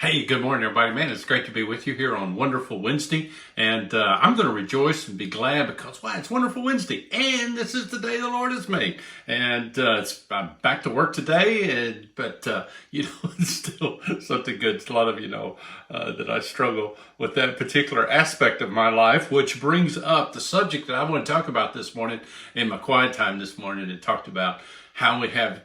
Hey, good morning, everybody. Man, it's great to be with you here on Wonderful Wednesday. And I'm going to rejoice and be glad because, why? It's Wonderful Wednesday. And this is the day the Lord has made. And I'm back to work today. But it's still something good. A lot of you know that I struggle with that particular aspect of my life, which brings up the subject that I want to talk about this morning in my quiet time this morning. It talked about how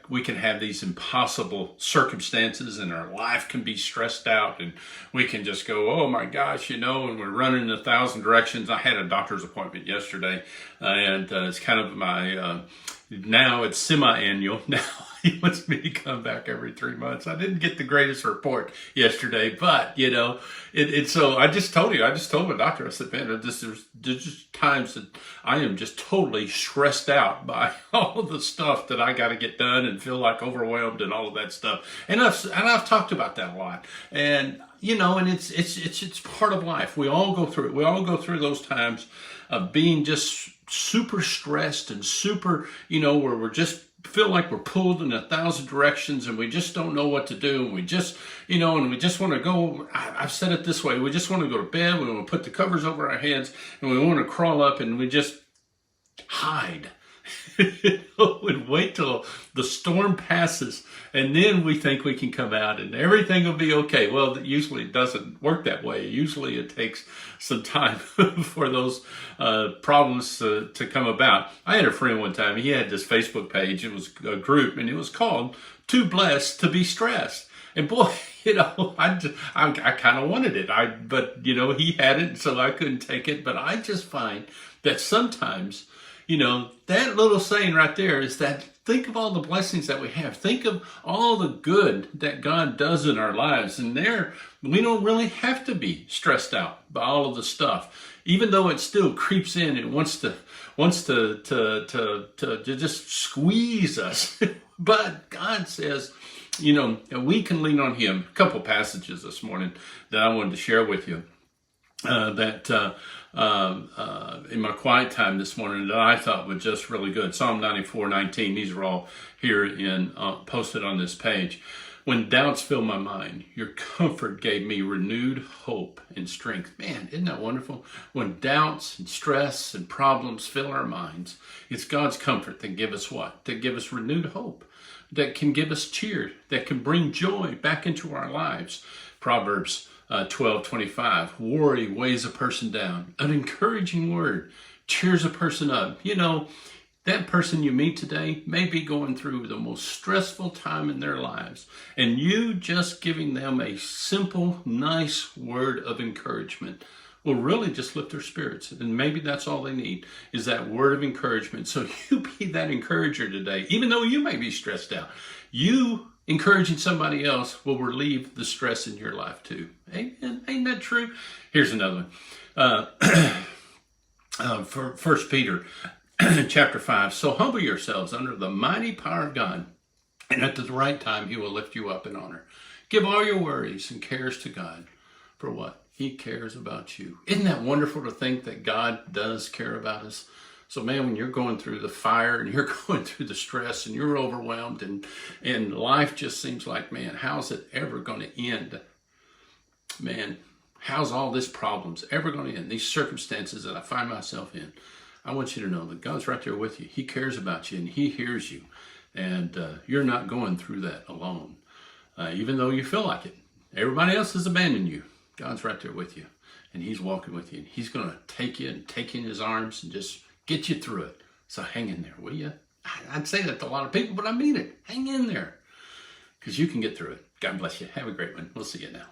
we can have these impossible circumstances and our life can be stressed out and we can just go, oh my gosh, and we're running in 1,000 directions. I had a doctor's appointment yesterday and it's kind of my, now it's semi-annual. Now he wants me to come back every 3 months. I didn't get the greatest report yesterday, but so I just told my doctor, I said, man, there's just times that I am just totally stressed out by all of the stuff that I got to get done and feel like overwhelmed and all of that stuff. And I've talked about that a lot. And and it's part of life. We all go through it. We all go through those times of being just super stressed and super, where we're just feel like we're pulled in 1,000 directions and we just don't know what to do. And we just, and we just want to go, I've said it this way, we just want to go to bed. We want to put the covers over our heads and we want to crawl up and we just hide. And wait till the storm passes and then we think we can come out and everything will be okay. Well, usually it doesn't work that way. Usually it takes some time for those problems to come about. I had a friend one time, he had this Facebook page, it was a group and it was called Too Blessed to Be Stressed. And boy, I kind of wanted it. But he had it, so I couldn't take it. But I just find that sometimes, that little saying right there is that think of all the blessings that we have. Think of all the good that God does in our lives. And we don't really have to be stressed out by all of the stuff, even though it still creeps in and wants to just squeeze us. But God says, we can lean on Him. A couple passages this morning that I wanted to share with you in my quiet time this morning that I thought was just really good. Psalm 94:19. These are all here posted on this page. When doubts fill my mind, your comfort gave me renewed hope and strength. Man, isn't that wonderful? When doubts and stress and problems fill our minds, it's God's comfort that give us what? That give us renewed hope, that can give us cheer, that can bring joy back into our lives. Proverbs 12:25. Worry weighs a person down. An encouraging word cheers a person up. That person you meet today may be going through the most stressful time in their lives. And you just giving them a simple, nice word of encouragement will really just lift their spirits. And maybe that's all they need is that word of encouragement. So you be that encourager today, even though you may be stressed out. You encouraging somebody else will relieve the stress in your life too. Amen. Ain't that true? Here's another one. For 1 Peter chapter 5. So humble yourselves under the mighty power of God, and at the right time He will lift you up in honor. Give all your worries and cares to God. For what? He cares about you. Isn't that wonderful to think that God does care about us? So man, when you're going through the fire and you're going through the stress and you're overwhelmed and life just seems like, man, how's it ever going to end? Man, how's all these problems ever going to end? These circumstances that I find myself in. I want you to know that God's right there with you. He cares about you and He hears you. And you're not going through that alone. Even though you feel like it. Everybody else has abandoned you. God's right there with you. And He's walking with you. And He's going to take you and take you in His arms and just get you through it. So hang in there, will you? I'd say that to a lot of people, but I mean it. Hang in there. Because you can get through it. God bless you. Have a great one. We'll see you now.